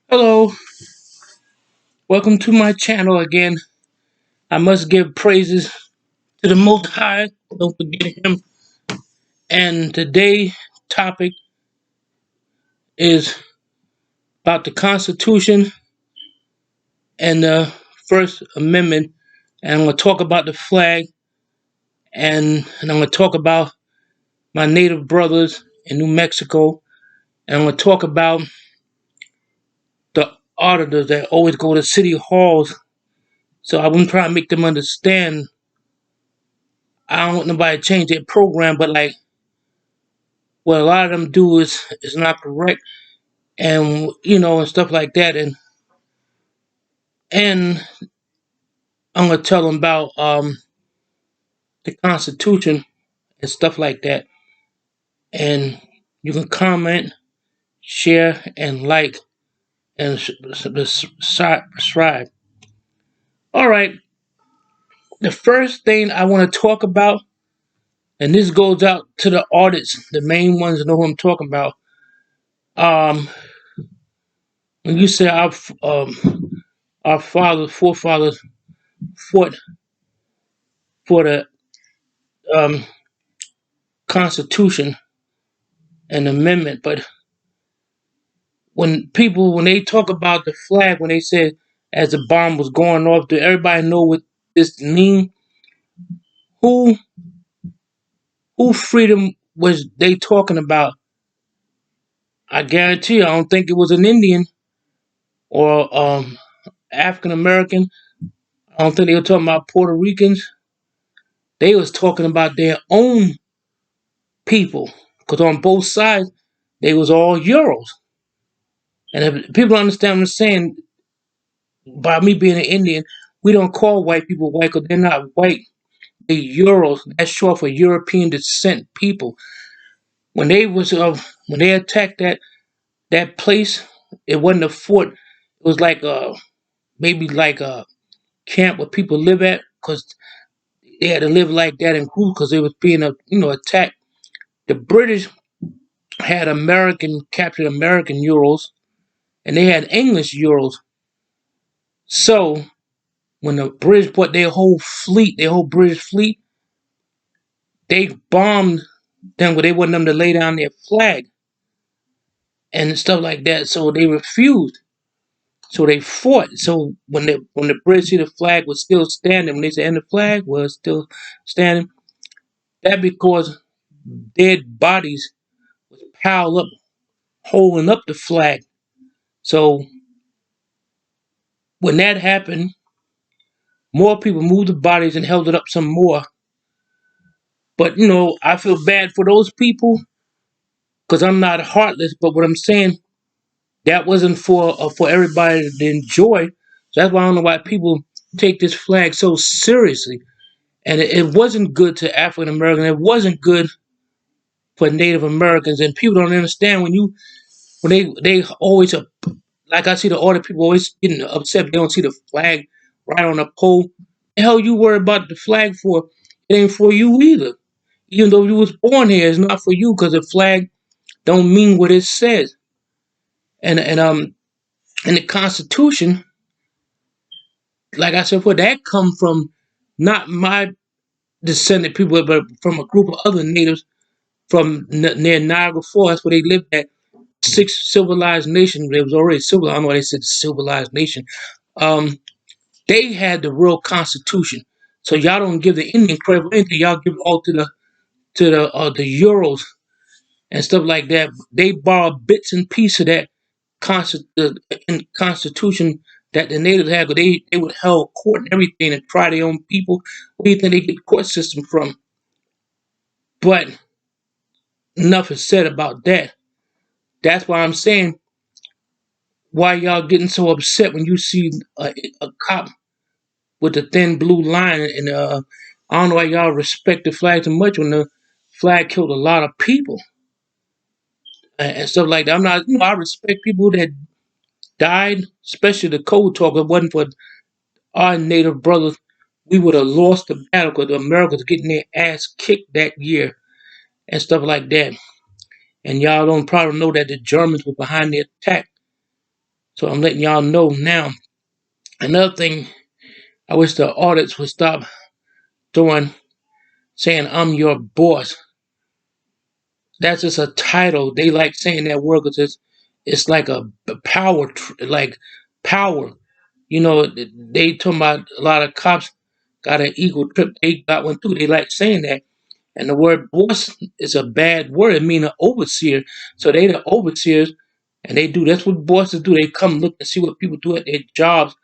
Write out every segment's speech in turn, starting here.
Hello, welcome to my channel again. I must give praises to the Most High. Don't forget Him. And today's topic is about the Constitution and the First Amendment. And I'm going to talk about the flag, and I'm going to talk about my native brothers in New Mexico. And I'm going to talk about the auditors that always go to city halls. So I wouldn't try to make them understand. I don't want nobody to change their program, but like what a lot of them do is not correct, and and stuff like that. And I'm gonna tell them about the Constitution and stuff like that. And you can comment, share, and like, and subscribe. All right. The first thing I want to talk about, and this goes out to the audits, the main ones know who I'm talking about. Um, when you say our forefathers fought for the um, Constitution and amendment, but when they talk about the flag, when they said as the bomb was going off, do everybody know what this mean? Who who freedom was they talking about? I guarantee you, I don't think it was an Indian or African American. I don't think they were talking about Puerto Ricans. They was talking about their own people, because on both sides they was all Euros. And if people don't understand what I'm saying, by me being an Indian, we don't call white people white because they're not white. They're Euros. That's short for European descent people. When when they attacked that place, it wasn't a fort. It was like maybe like a camp where people live at, because they had to live like that in groups because they was being attacked. The British had American captured American Euros, and they had English Euros. So when the British put their whole British fleet, they bombed them where they wanted them to lay down their flag and stuff like that. So they refused. So they fought. So when the British see the flag was still standing, when they said and the flag was still standing, that because dead bodies was piled up, holding up the flag. So when that happened, more people moved the bodies and held it up some more. But I feel bad for those people because I'm not heartless. But what I'm saying, that wasn't for everybody to enjoy. So that's why I don't know why people take this flag so seriously. And it wasn't good to African Americans. It wasn't good for Native Americans. And people don't understand when they always like I see the older people always getting upset. They don't see the flag right on the pole. The hell you worry about the flag for? It ain't for you either. Even though you was born here, it's not for you because the flag don't mean what it says. And the Constitution, like I said, where that come from, not my descendant people, but from a group of other natives from near Niagara Falls. That's where they lived at. Six civilized nations. It was already civilized. I don't know why they said civilized nation. Um, they had the real Constitution. So y'all don't give the Indian credit for anything. Y'all give it all to the Euros and stuff like that. They borrowed bits and pieces of that Constitution that the natives had, but they would held court and everything and try their own people. Where do you think they get the court system from? But enough is said about that. That's why I'm saying, why y'all getting so upset when you see a cop with the thin blue line, and I don't know why y'all respect the flag so much when the flag killed a lot of people and stuff like that. I'm not, I respect people that died, especially the code talk. If it wasn't for our native brothers, we would have lost the battle because the Americans getting their ass kicked that year and stuff like that. And y'all don't probably know that the Germans were behind the attack. So I'm letting y'all know now. Another thing, I wish the audits would stop doing saying I'm your boss. That's just a title. They like saying that word because it's like a power, like power. You know, they talking about a lot of cops got an equal trip. They got one too. They like saying that. And the word boss is a bad word. It means an overseer. So they the overseers, and they do. That's what bosses do. They come look and see what people do at their jobs.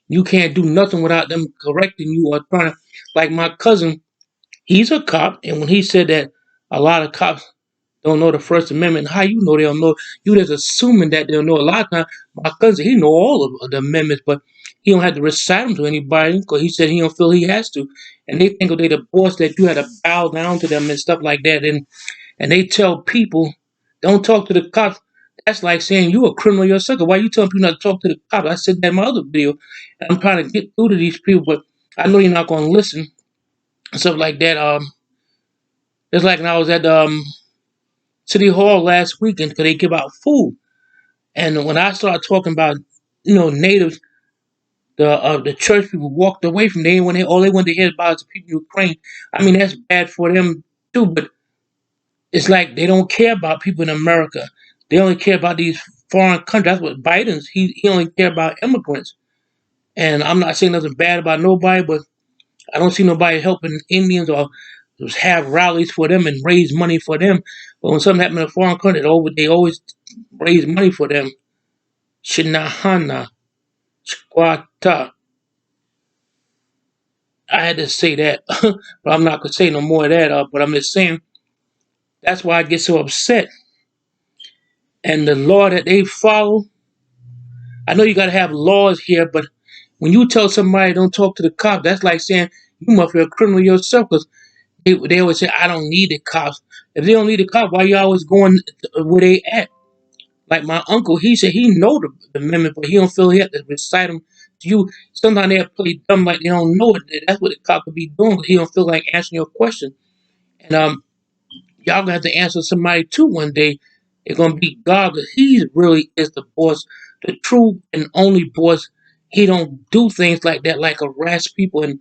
You can't do nothing without them correcting you or trying to. Like my cousin, he's a cop, and when he said that a lot of cops don't know the First Amendment, how you know they don't know? You just assuming that they'll know. A lot of times, my cousin, he know all of the amendments, but he don't have to recite them to anybody because he said he don't feel he has to. And they think they the boss that you had to bow down to them and stuff like that. And they tell people, don't talk to the cops. That's like saying you a criminal yourself. Why you telling people not to talk to the cops? I said that in my other video. And I'm trying to get through to these people, but I know you're not going to listen. Stuff like that. It's like when I was at City Hall last weekend because they give out food. And when I started talking about, natives, the church people walked away from them. All they wanted to hear about is the people in Ukraine. I mean, that's bad for them too, but it's like they don't care about people in America. They only care about these foreign countries. That's what Biden's. He only care about immigrants. And I'm not saying nothing bad about nobody, but I don't see nobody helping Indians or just have rallies for them and raise money for them. But when something happens in a foreign country, they always raise money for them. Shinahana, Squata. I had to say that, but I'm not gonna say no more of that. But I'm just saying that's why I get so upset. And the law that they follow, I know you gotta have laws here, but when you tell somebody don't talk to the cops, that's like saying you must be a criminal yourself. Because they always say I don't need the cops. If they don't need the cops, why you always going where they at? Like my uncle, he said he know the amendment, but he don't feel he have to recite them to you. Sometimes they play dumb like they don't know it. That's what the cop could be doing, but he don't feel like answering your question. And y'all gonna have to answer somebody too one day. It's gonna be God, because He really is the boss, the true and only boss. He don't do things like that, like harass people and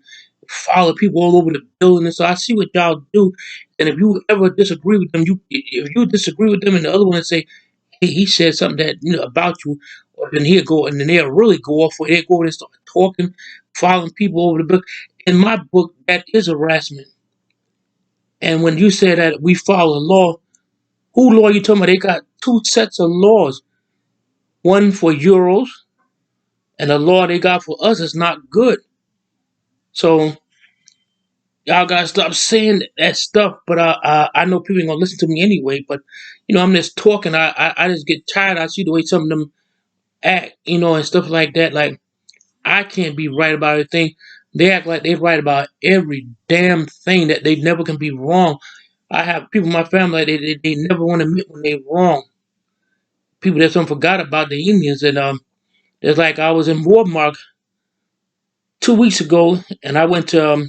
follow people all over the building. And so I see what y'all do. And if you ever disagree with them, if you disagree with them, and the other one say, "Hey, he said something that about you," or then he'll go and then they'll really go off. They'll go and start talking, following people over the book. In my book, that is harassment. And when you say that we follow the law, who law you talking about? They got two sets of laws. One for Euros, and the law they got for us is not good. So y'all gotta stop saying that stuff. But I know people ain't gonna listen to me anyway. But I'm just talking. I just get tired. I see the way some of them act, and stuff like that. Like I can't be right about everything. They act like they right about every damn thing that they never can be wrong. I have people in my family they never want to admit when they're wrong. People that some forgot about the Indians and it's like I was in Walmart 2 weeks ago and I went to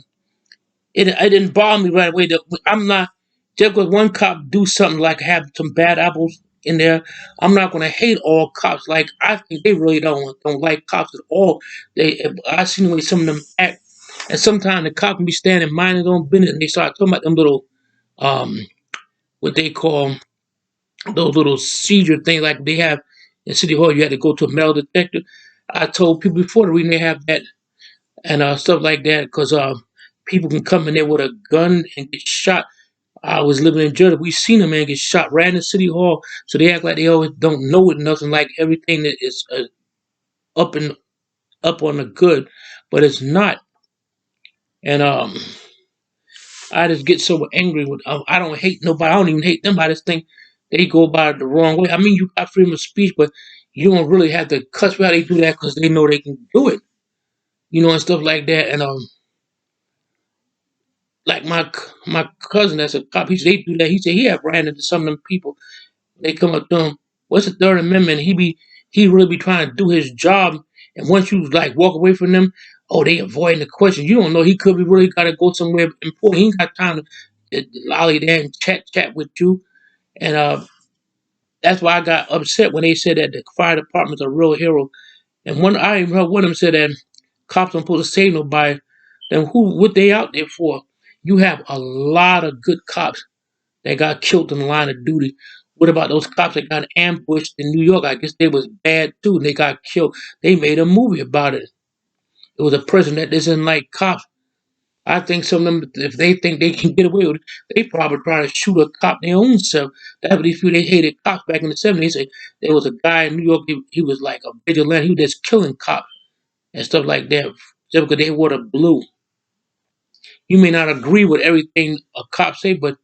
it didn't bother me right away. I'm not just because one cop do something like have some bad apples in there. I'm not gonna hate all cops. Like I think they really don't like cops at all. I seen the way some of them act, and sometimes the cop can be standing minding their own business, and they start talking about them little um what they call those little seizure things like they have in City Hall. You had to go to a metal detector. I told people before the reason they have that and stuff like that because people can come in there with a gun and get shot. I was living in Georgia. We seen a man get shot right in the City Hall. So they act like they always don't know it, nothing like everything that is up and up on the good, but it's not. And I just get so angry with. I don't hate nobody. I don't even hate them. I just think they go about it the wrong way. I mean, you got freedom of speech, but you don't really have to cuss how they do that because they know they can do it, and stuff like that. And like my cousin that's a cop, he said they do that. He said he had ran into some of them people. They come up to him, what's the Third Amendment? He really be trying to do his job. And once you like walk away from them, oh, they avoiding the question. You don't know he could be really got to go somewhere important. He ain't got time to lolly there and chat with you. And That's why I got upset when they said that the fire department's a real hero. And one I even heard one of them said that cops don't supposed to save nobody. Then who what they out there for? You have a lot of good cops that got killed in the line of duty. What about those cops that got ambushed in New York? I guess they was bad too, and they got killed. They made a movie about it. It was a person that doesn't like cops. I think some of them, if they think they can get away with it, they probably try to shoot a cop their own self. That's what they feel. They hated cops back in the 70s. They say there was a guy in New York, he was like a vigilante. He was just killing cops and stuff like that just because they wore the blue. You may not agree with everything a cop say, but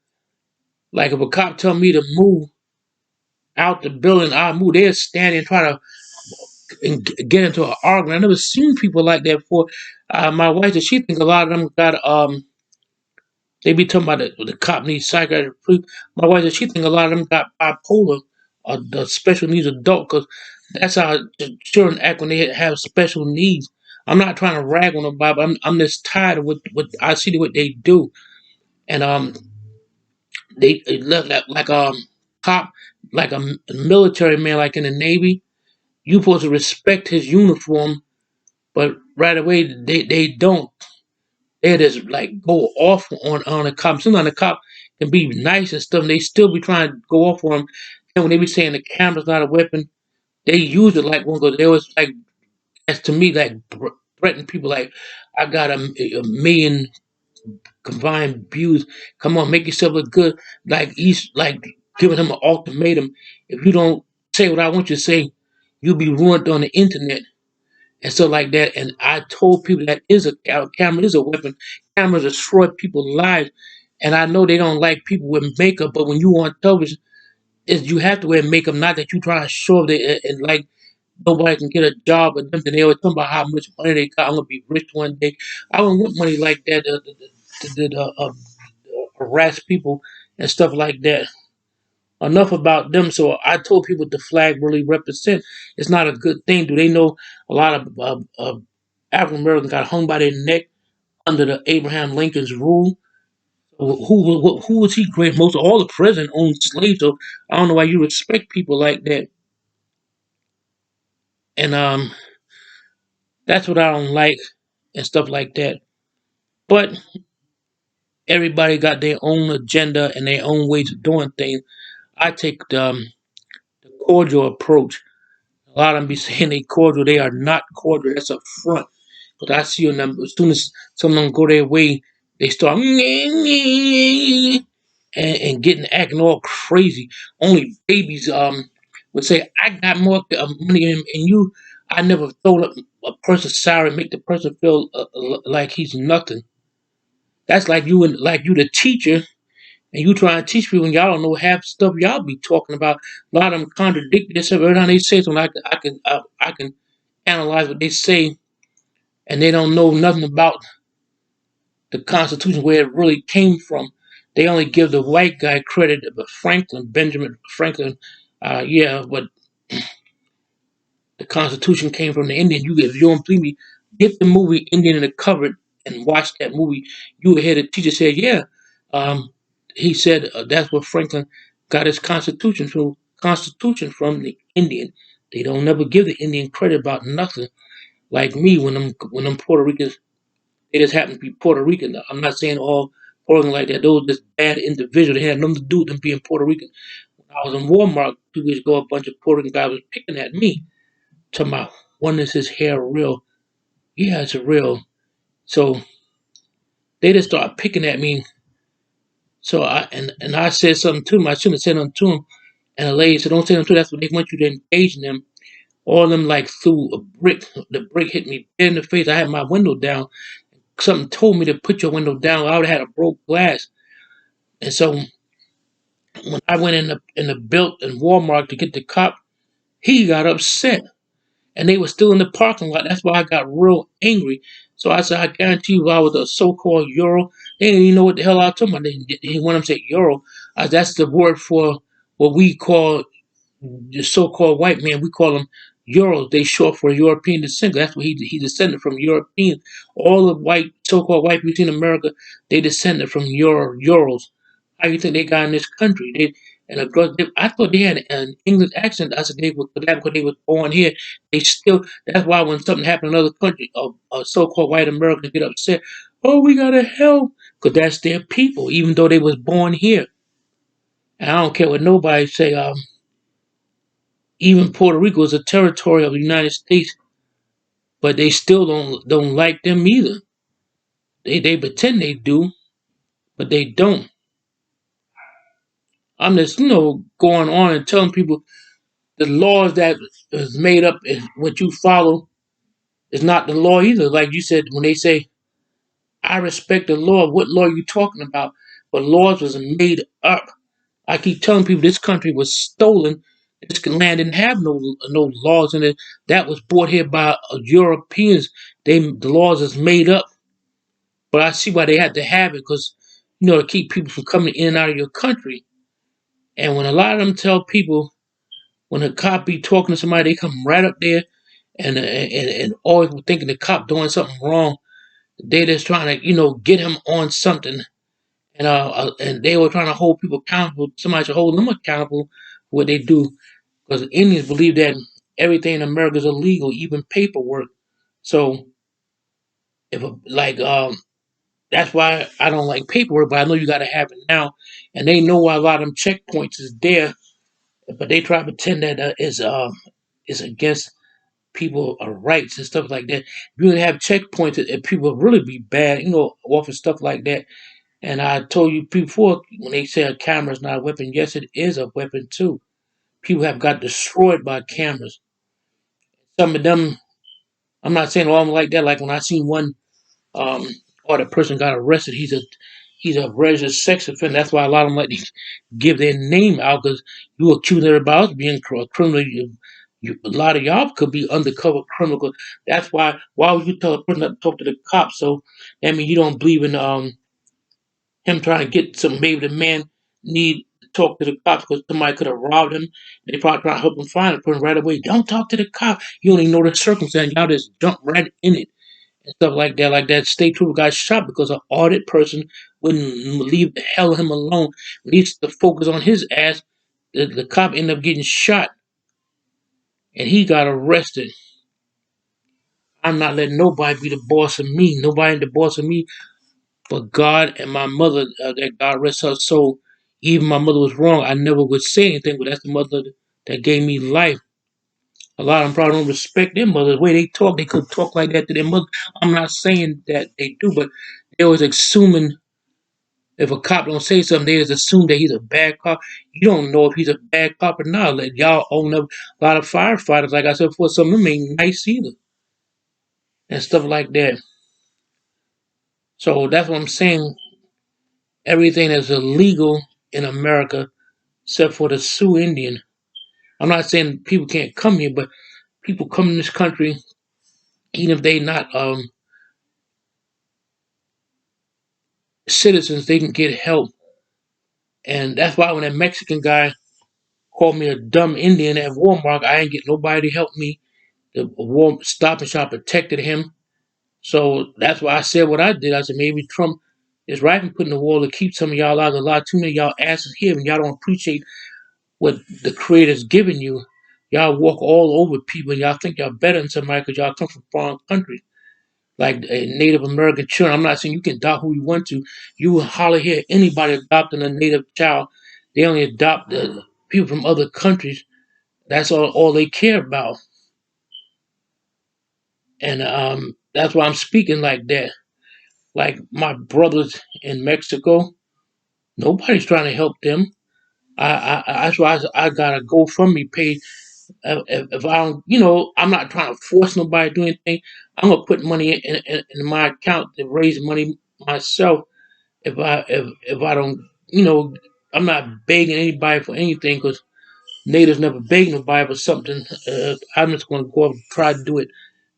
like if a cop tell me to move out the building, I move. They'll stand and try to get into an argument. I never seen people like that before. My wife, she think a lot of them got they be talking about the cop needs psychiatric. My wife said she think a lot of them got bipolar or the special needs adult because that's how the children act when they have special needs. I'm not trying to rag on them, but I'm just tired of what I see what they do, and they look like cop like a military man like in the Navy. You supposed to respect his uniform, but right away they don't. They just like go off on a cop. Sometimes the cop can be nice and stuff, and they still be trying to go off on him. And when they be saying the camera's not a weapon, they use it like one because they always like as to me like threaten people like I got a million combined views. Come on, make yourself look good. Like he's like giving him an ultimatum. If you don't say what I want you to say, you'll be ruined on the internet and stuff like that. And I told people that is a camera is a weapon. Cameras destroy people's lives. And I know they don't like people with makeup, but when you on television, is you have to wear makeup. Not that you try to show up there and like nobody can get a job or something. They always talk about how much money they got. I'm gonna be rich one day. I don't want money like that to harass people and stuff like that. Enough about them. So I told people what the flag really represent. It's not a good thing. Do they know a lot of African Americans got hung by their neck under the Abraham Lincoln's rule? Who was he great? Most of all the president owned slaves. So I don't know why you respect people like that. And that's what I don't like and stuff like that. But everybody got their own agenda and their own ways of doing things. I take the cordial approach. A lot of them be saying they cordial. They are not cordial. That's a front. But I see them as soon as some of them go their way, they start and getting acting all crazy. Only babies would say, "I got more money than you." I never throw up a person's salary, make the person feel like he's nothing. That's like you the teacher and you trying to teach people and y'all don't know half the stuff y'all be talking about. A lot of them contradict themselves. Every time they say something, I can analyze what they say, and they don't know nothing about the Constitution where it really came from. They only give the white guy credit, but Franklin, Benjamin Franklin, yeah, but the Constitution came from the Indian. If you don't believe me, get the movie Indian in the Cupboard and watch that movie. You will hear the teacher say, yeah, um, he said that's where Franklin got his Constitution from the Indian. They don't never give the Indian credit about nothing. Like me, when them Puerto Ricans, they just happen to be Puerto Rican. I'm not saying all Puerto Rican like that. Those are just bad individuals. They had nothing to do with them being Puerto Rican. When I was in Walmart 2 weeks ago, a bunch of Puerto Rican guys was picking at me, talking about when is his hair real? Yeah, it's real. So they just started picking at me. So I said something to them. I shouldn't have said something to them. And the lady said, "Don't say nothing to them. That's what they want you to engage in them." All of them like threw a brick. The brick hit me dead in the face. I had my window down. Something told me to put your window down. I would have had a broke glass. And so when I went in the built in Walmart to get the cop, he got upset. And they were still in the parking lot. That's why I got real angry. So I said, I guarantee you, if I was a so-called Euro, they didn't even know what the hell I was talking about. They want them to say Euro. That's the word for what we call the so-called white man. We call them Euros. They short for European descent. That's what he descended from European. All the white so-called white people in America, they descended from Euros. How do you think they got in this country? And of course, I thought they had an English accent. I said they were that because they were born here. They still. That's why when something happened in another country, so-called white Americans get upset. Oh, we gotta help, because that's their people, even though they was born here. And I don't care what nobody say. Even Puerto Rico is a territory of the United States, but they still don't like them either. They pretend they do, but they don't. I'm just going on and telling people the laws that is made up is what you follow is not the law either. Like you said, when they say I respect the law, what law are you talking about? But laws was made up. I keep telling people this country was stolen. This land didn't have no laws in it. That was brought here by Europeans. The laws is made up. But I see why they had to have it because to keep people from coming in and out of your country. And when a lot of them tell people when a cop be talking to somebody, they come right up there and always thinking the cop doing something wrong. They just trying to get him on something, and they were trying to hold people accountable. Somebody should hold them accountable for what they do, because Indians believe that everything in America is illegal, even paperwork. So if that's why I don't like paperwork, but I know you got to have it now, and they know why a lot of them checkpoints is there, but they try to pretend that is against people rights and stuff like that. If you would have checkpoints, and people would really be bad, off of stuff like that. And I told you before, when they say a camera is not a weapon, yes, it is a weapon too. People have got destroyed by cameras. Some of them, I'm not saying all of them like that. Like when I seen one, um, or the person got arrested, he's a registered sex offender. That's why a lot of them like to give their name out because you accuse everybody else of being a criminal. A lot of y'all could be undercover criminal. That's why would you tell a person not to talk to the cops? So that means you don't believe in him trying to get some. Maybe the man need to talk to the cops because somebody could have robbed him. They probably try to help him find the person right away. Don't talk to the cop. You don't even know the circumstance. Y'all just jump right in it and stuff like that. Like that state trooper got shot because an audit person wouldn't leave the hell of him alone. When he used to focus on his ass, the cop ended up getting shot and he got arrested. I'm not letting nobody be the boss of me. Nobody the boss of me but God and my mother. That God rest her soul. Even my mother was wrong. I never would say anything, but that's the mother that gave me life. A lot of them probably don't respect their mother. The way they talk, they could talk like that to their mother. I'm not saying that they do, but they always assuming if a cop don't say something, they just assume that he's a bad cop. You don't know if he's a bad cop or not. Like y'all own up a lot of firefighters, like I said before, some of them ain't nice either. And stuff like that. So that's what I'm saying. Everything is illegal in America except for the Sioux Indian. I'm not saying people can't come here, but people come in this country, even if they not citizens, they can get help. And that's why when that Mexican guy called me a dumb Indian at Walmart, I ain't get nobody to help me. The Stop and Shop protected him. So that's why I said what I did. I said maybe Trump is right in putting the wall to keep some of y'all out. A lot too many of y'all asses here, and y'all don't appreciate what the Creator's giving you. Y'all walk all over people, and y'all think y'all better than somebody because y'all come from foreign countries. Like Native American children. I'm not saying you can adopt who you want to. You will holler here anybody adopting a Native child. They only adopt people from other countries. That's all they care about. And that's why I'm speaking like that. Like my brothers in Mexico, nobody's trying to help them. That's why I got a GoFundMe page. If I don't, I'm not trying to force nobody to do anything. I'm gonna put money in my account to raise money myself. If I don't, I'm not begging anybody for anything because natives never beg nobody for something. I'm just going to go up and try to do it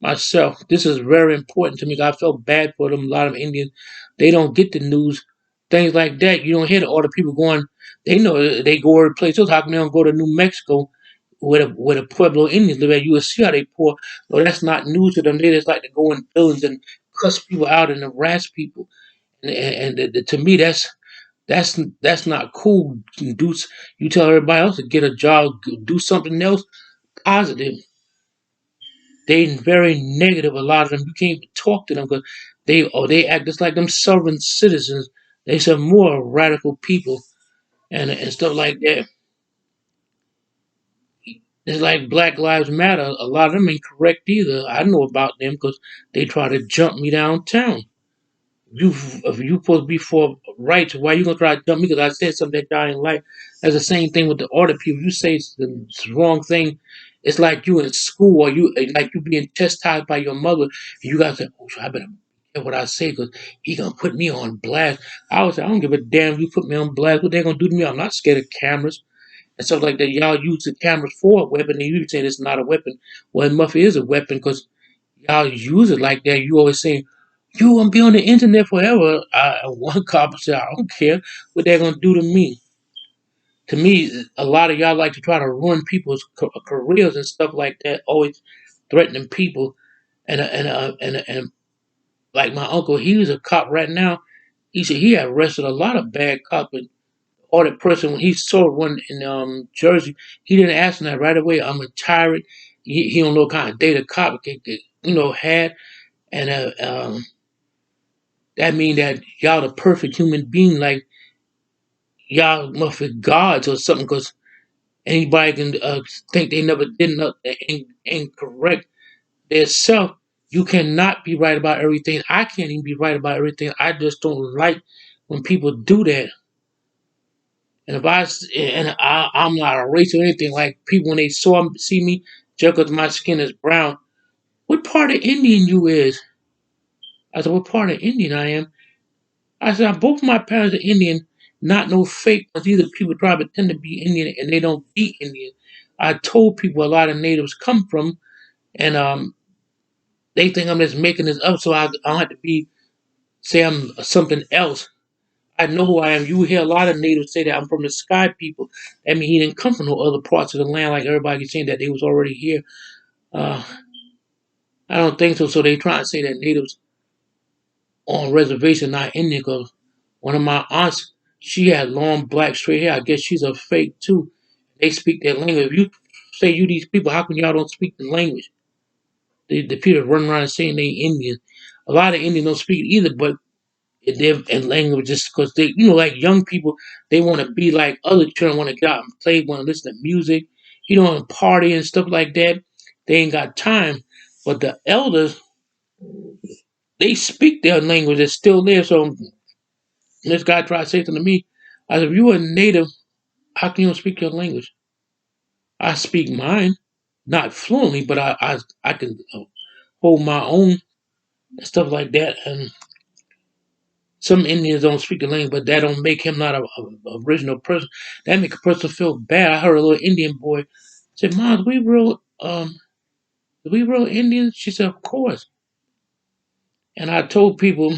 myself. This is very important to me. I felt bad for them. A lot of Indians, they don't get the news, things like that. You don't hear all the people going. They know they go every place else. How come they don't go to New Mexico, where the Pueblo Indians live at? You will see how they pour. No, that's not news to them. They just like to go in buildings and cuss people out and harass people. And to me, That's not cool. You tell everybody else to get a job, do something else positive. They very negative. A lot of them, you can't even talk to them because they act just like them southern citizens. They some more radical people and stuff like that. It's like Black Lives Matter. A lot of them ain't correct either. I know about them because they try to jump me downtown. If you supposed to be for rights, why you gonna try to dump me because I said something that y'all ain't like? That's the same thing with the other people. You say the wrong thing, it's like you in school or you like you being chastised by your mother. And you gotta say, "Oh, I better be careful what I say because he gonna put me on blast." I would say, "I don't give a damn if you put me on blast. What they gonna do to me? I'm not scared of cameras and stuff like that. Y'all use the cameras for a weapon, and you saying it's not a weapon. Well, Muffy is a weapon because y'all use it like that. You always saying." You gonna be on the internet forever. One cop said, I don't care what they're gonna do to me. To me, a lot of y'all like to try to ruin people's careers and stuff like that, always threatening people. And like my uncle, he was a cop right now. He said he had arrested a lot of bad cops. And or the person when he saw one in Jersey, he didn't ask him that right away. I'm a tyrant. He don't know what kind of data cop had, and that mean that y'all the perfect human being, like y'all must be gods or something, because anybody can think they never did nothing incorrect their self. You cannot be right about everything. I can't even be right about everything. I just don't like when people do that. And I'm not a race or anything. Like people when they see me, just because my skin is brown. What part of Indian you is? I said, what part of Indian I am? I said, both my parents are Indian, not no fake ones either. People try to pretend to be Indian and they don't be Indian. I told people a lot of natives come from, and they think I'm just making this up, so I don't have to say I'm something else. I know who I am. You hear a lot of natives say that I'm from the sky people. That means he didn't come from no other parts of the land like everybody saying that they was already here. Uh, I don't think so. So they try to say that natives on reservation not Indian because one of my aunts, she had long black straight hair. I guess she's a fake too. They speak their language. If you say you these people, how come y'all don't speak the language? The people run around saying they Indian. A lot of Indians don't speak it either, but their and language just because they, like young people, they want to be like other children, want to get out and play, want to listen to music, and party and stuff like that. They ain't got time. But the elders, they speak their language. It's still there. So this guy tried to say something to me. I said, if you a native, how can you don't speak your language? I speak mine, not fluently, but I can hold my own and stuff like that. And some Indians don't speak the language, but that don't make him not a original person. That make a person feel bad. I heard a little Indian boy say, "Mom, we real Indians?" She said, "Of course." And I told people,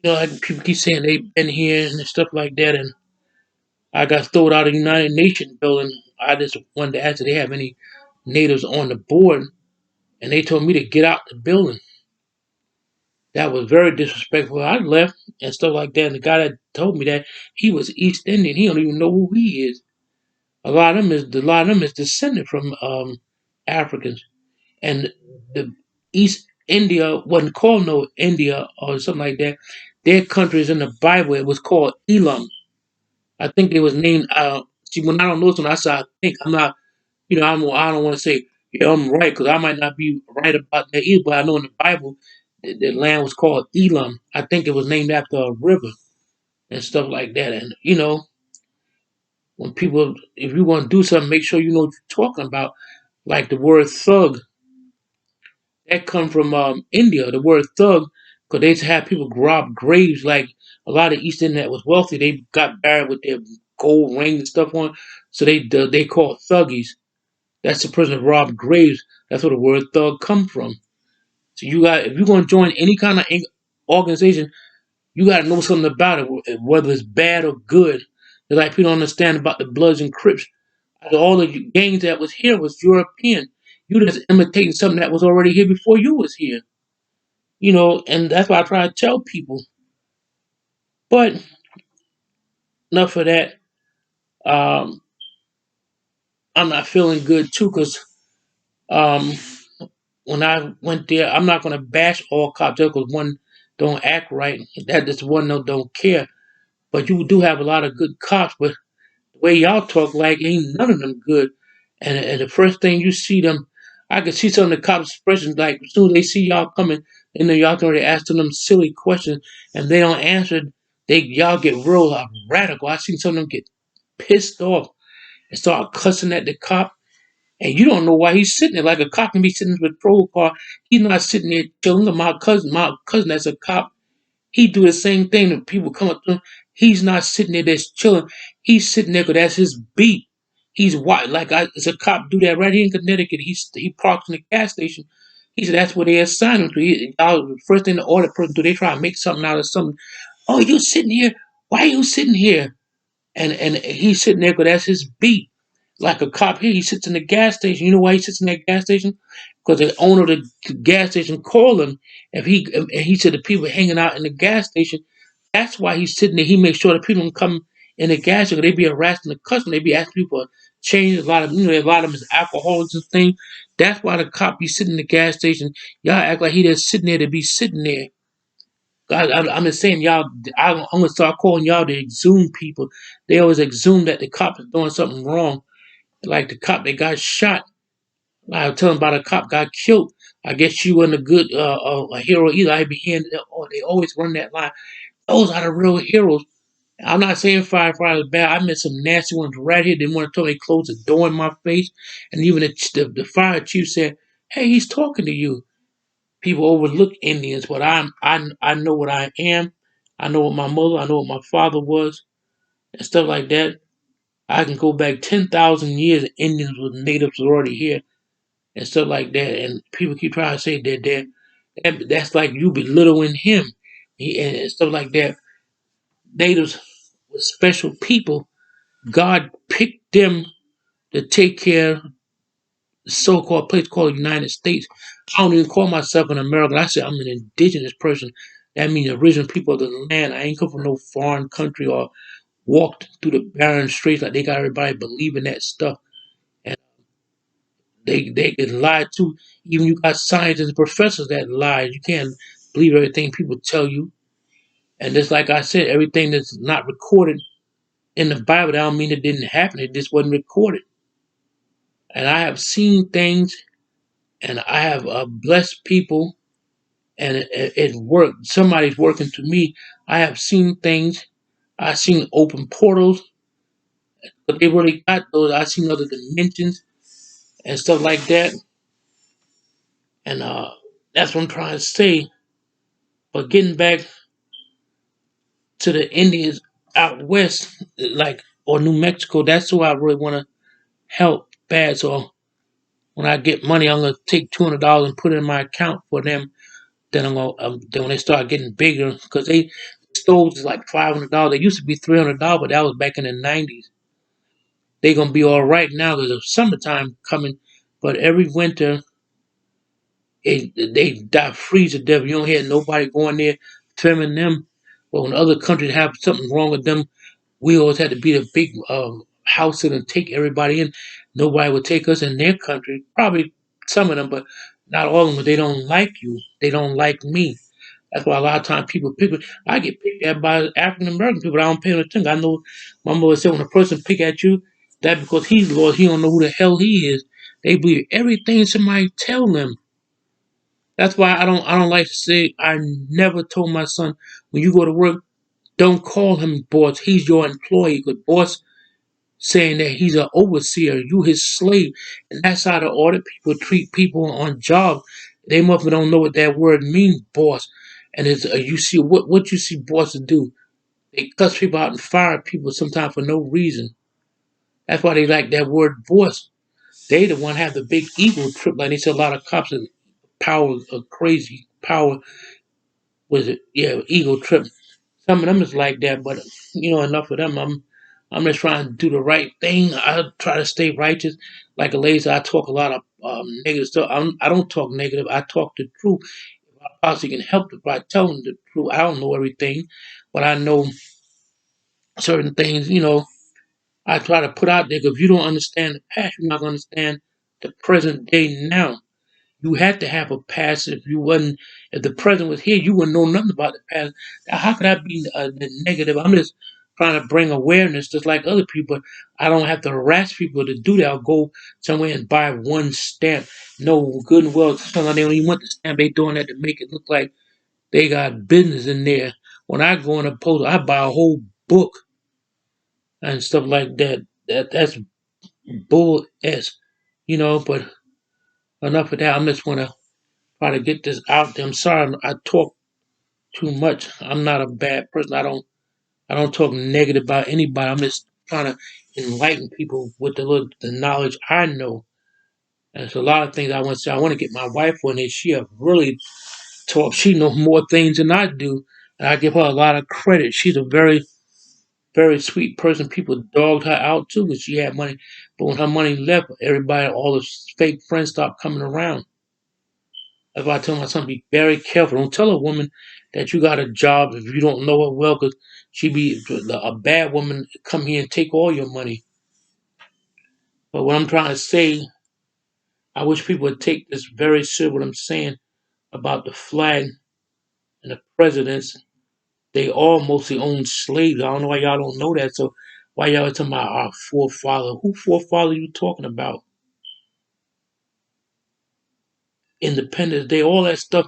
like people keep saying they've been here and stuff like that, and I got thrown out of the United Nations building. I just wanted to ask if they have any natives on the board, and they told me to get out the building. That was very disrespectful. I left and stuff like that. And the guy that told me that he was East Indian, he don't even know who he is. A lot of them is descended from Africans, and the East India wasn't called no India or something like that. Their countries in the Bible it was called Elam. I think they was named. See, when I don't know something, I say I think I'm not. I don't want to say yeah I'm right because I might not be right about that either. But I know in the Bible the land was called Elam. I think it was named after a river and stuff like that. And when people, if you want to do something, make sure you know what you're talking about. Like the word thug, that come from India. The word thug, because they used to have people rob graves. Like a lot of East Indian that was wealthy, they got buried with their gold rings and stuff on. So they call thuggies. That's the person that robbed graves. That's where the word thug come from. So if you're going to join any kind of organization, you got to know something about it, whether it's bad or good. It's like people don't understand about the Bloods and Crips. All the gangs that was here was European. You just imitating something that was already here before you was here. And that's why I try to tell people. But enough of that. Um, I'm not feeling good too because um, when I went there, I'm not gonna bash all cops just because one don't act right. That just one don't care. But you do have a lot of good cops, but the way y'all talk, like ain't none of them good. And the first thing you see them, I can see some of the cops' expressions. Like as soon as they see y'all coming, and then y'all already asking them silly questions, and they don't answer. Y'all get real radical. I seen some of them get pissed off and start cussing at the cop. And you don't know why he's sitting there. Like a cop can be sitting in the patrol car. He's not sitting there chilling. My cousin that's a cop, he do the same thing when people come up to him. He's not sitting there just chilling. He's sitting there because that's his beat. He's white. As a cop do that right here in Connecticut. He parks in the gas station. He said that's where they assign him to. The first thing the audit person do, they try to make something out of something. Oh, you sitting here? Why are you sitting here? And he's sitting there because that's his beat. Like a cop here, he sits in the gas station. You know why he sits in that gas station? Because the owner of the gas station called him. And he said the people hanging out in the gas station. That's why he's sitting there. He makes sure that people don't come in the gas station. They be harassing the customer. They be asking people to change. A lot of them is alcoholics and things. That's why the cop be sitting in the gas station. Y'all act like he just sitting there to be sitting there. I'm just saying, y'all. I'm gonna start calling y'all the exhume people. They always exhume that the cop is doing something wrong. Like the cop that got shot. I was telling about a cop got killed. I guess you wasn't a hero either. I be hearing they always run that line. Those are the real heroes. I'm not saying firefighters bad. I met some nasty ones right here. They want to tell me close the door in my face, and even the fire chief said, "Hey, he's talking to you." People overlook Indians, but I know what I am. I know what my mother, I know what my father was, and stuff like that. I can go back 10,000 years. Indians with natives were already here and stuff like that. And people keep trying to say that's like you belittling him and stuff like that. Natives were special people. God picked them to take care of the so-called place called the United States. I don't even call myself an American. I say I'm an indigenous person. That means the original people of the land. I ain't come from no foreign country or walked through the barren streets like they got everybody believing that stuff. And they get lied to. Even you got scientists and professors that lie. You can't believe everything people tell you. And just like I said, everything that's not recorded in the Bible, that don't mean it didn't happen. It just wasn't recorded. And I have seen things, and I have blessed people, and it worked. Somebody's working to me. I have seen things. I've seen open portals, but they really got those. I've seen other dimensions and stuff like that. And that's what I'm trying to say. But getting back to the Indians out west, like or New Mexico, that's who I really want to help bad. So when I get money, I'm gonna take $200 and put it in my account for them. Then then when they start getting bigger, because stoves is like $500. They used to be $300, but that was back in the '90s. They gonna be all right now. There's a summertime coming, but every winter they die freeze to death. You don't hear nobody going there trimming them. But when other countries have something wrong with them, we always had to be the big house and take everybody in. Nobody would take us in their country. Probably some of them, but not all of them. But they don't like you. They don't like me. That's why a lot of times people pick. I get picked at by African American people. I don't pay attention. I know my mother said when a person pick at you, that because he's lost, he don't know who the hell he is. They believe everything somebody tell them. That's why I don't like to say. I never told my son when you go to work, don't call him boss. He's your employee. Because boss saying that he's an overseer, you his slave, and that's how the audit people treat people on jobs. They must don't know what that word means, boss. And it's you see what you see bosses do. They cuss people out and fire people sometimes for no reason. That's why they like that word boss. They the one have the big ego trip. Like they say, a lot of cops and power are crazy. Power was it? Yeah, ego trip. Some of them is like that, but enough of them. I'm just trying to do the right thing. I try to stay righteous. Like a lady said, I talk a lot of negative stuff. I don't talk negative. I talk the truth. I possibly can help it by telling the truth. I don't know everything, but I know certain things. I try to put out there. 'Cause if you don't understand the past, you're not going to understand the present day now. You had to have a past. If the present was here, you wouldn't know nothing about the past. How could I be the negative? I'm just trying to bring awareness, just like other people. I don't have to harass people to do that. I'll go somewhere and buy one stamp. No, good and well, sometimes they don't even want the stamp. They doing that to make it look like they got business in there. When I go in a post, I buy a whole book and stuff like that. That's bull s. But enough of that. I'm just wanna try to get this out there. I'm sorry I talk too much. I'm not a bad person. I don't talk negative about anybody. I'm just trying to enlighten people with the knowledge I know. And there's a lot of things I want to say. I want to get my wife on here. She have really talk. She knows more things than I do, and I give her a lot of credit. She's a very, very sweet person. People dogged her out too because she had money, but when her money left, everybody, all the fake friends, stopped coming around. That's why I tell my son, be very careful. Don't tell a woman that you got a job if you don't know her well, because she be a bad woman come here and take all your money. But what I'm trying to say, I wish people would take this very serious. What I'm saying about the flag and the presidents, they all mostly own slaves. I don't know why y'all don't know that. So why y'all talking about our forefather? Who forefather are you talking about? Independence Day, all that stuff.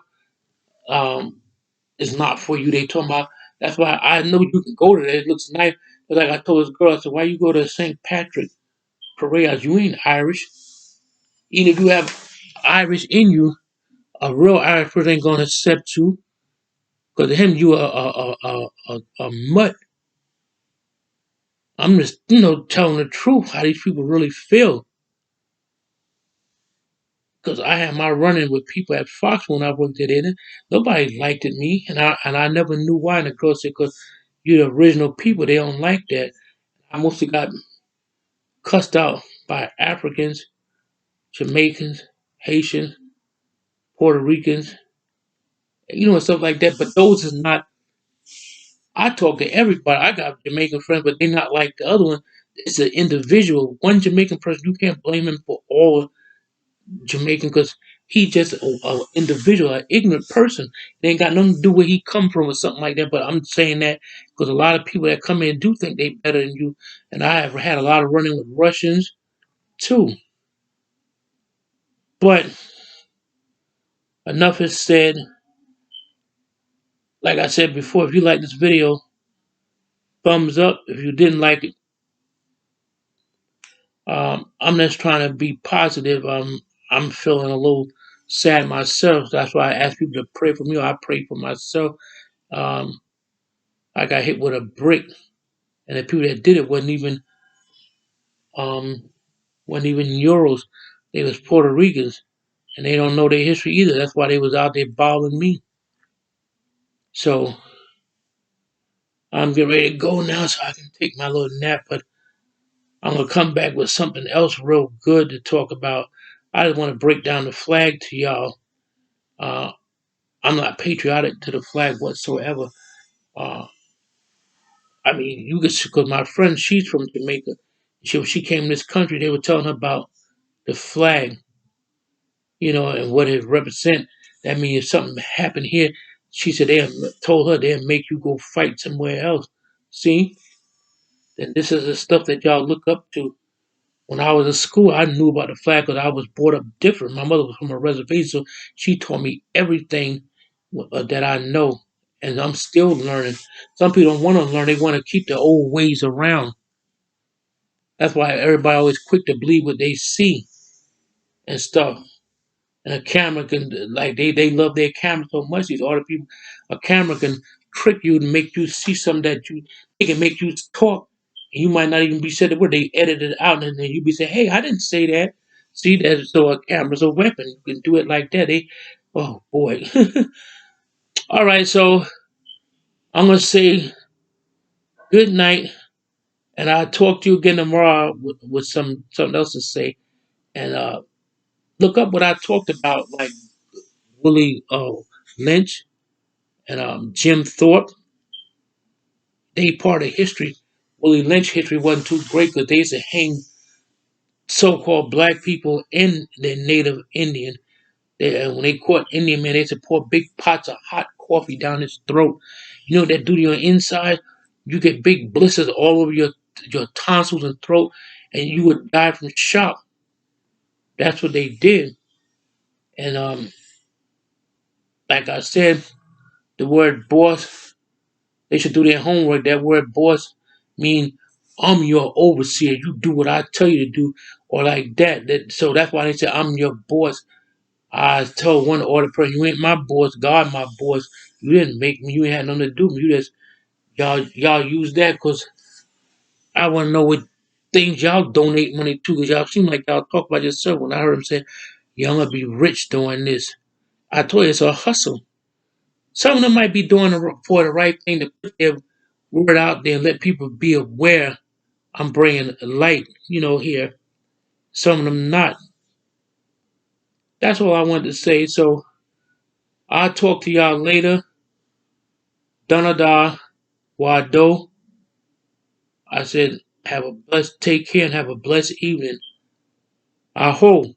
Um, is not for you. They talking about. That's why I know you can go to that. It looks nice. But like I told this girl, I said, why you go to St. Patrick Parade? You ain't Irish. Even if you have Irish in you, a real Irish person ain't gonna accept you. Because to him, you a mutt. I'm just, telling the truth how these people really feel. Because I had my running with people at Fox when I worked at it. Nobody liked it me, and I never knew why. And the girl said, because you're the original people, they don't like that. I mostly got cussed out by Africans, Jamaicans, Haitians, Puerto Ricans, and stuff like that. But those is not. I talk to everybody. I got Jamaican friends, but they're not like the other one. It's an individual. One Jamaican person, you can't blame him for all Jamaican because he just a individual, an ignorant person. It ain't got nothing to do where he come from or something like that. But I'm saying that because a lot of people that come in do think they better than you. And I have had a lot of running with Russians too. But enough is said. Like I said before, if you like this video, thumbs up. If you didn't like it, I'm just trying to be positive. I'm feeling a little sad myself. That's why I ask people to pray for me. Or I pray for myself. Um, I got hit with a brick, and the people that did it um, wasn't even Euros. They was Puerto Ricans, and they don't know their history either. That's why they was out there bothering me. So I'm getting ready to go now, so I can take my little nap. But I'm gonna come back with something else real good to talk about. I just want to break down the flag to y'all. Uh, I'm not patriotic to the flag whatsoever. Uh, I mean, you could, because my friend, she's from Jamaica. She came to this country. They were telling her about the flag, and what it represent. That means if something happened here, she said they told her they'll make you go fight somewhere else. See, then this is the stuff that y'all look up to. When I was in school, I knew about the flag because I was brought up different. My mother was from a reservation, so she taught me everything that I know, and I'm still learning. Some people don't want to learn; they want to keep the old ways around. That's why everybody always quick to believe what they see and stuff. And a camera can, like, they love their camera so much. These other people, a camera can trick you and make you see something that they can make you talk. And you might not even be said the word. They edit it out, and then you be saying, "Hey, I didn't say that." See that? So a camera's a weapon. You can do it like that. Oh boy. All right, so I'm gonna say good night, and I'll talk to you again tomorrow with something else to say. And look up what I talked about, like Willie. Lynch and Jim Thorpe. They part of history. Willie Lynch history wasn't too great because they used to hang so-called black people in the native Indian. When they caught Indian man, they used to pour big pots of hot coffee down his throat. You know what that do to your inside? You get big blisters all over your tonsils and throat, and you would die from shock. That's what they did. And like I said, the word boss, they should do their homework. That word boss mean I'm your overseer. You do what I tell you to do, or like that. So that's why they say I'm your boss. I told one order person, you ain't my boss, God my boss. You didn't make me. You ain't had nothing to do with me. You just y'all use that because I want to know what things y'all donate money to. Because y'all seem like y'all talk about yourself. When I heard him say, "Yeah, I'm gonna be rich doing this," I told you it's a hustle. Some of them might be doing for the right thing to put their word out there and let people be aware. I'm bringing light, here. Some of them not. That's all I wanted to say. So I'll talk to y'all later. Danada Wado. I said, take care and have a blessed evening. I hope.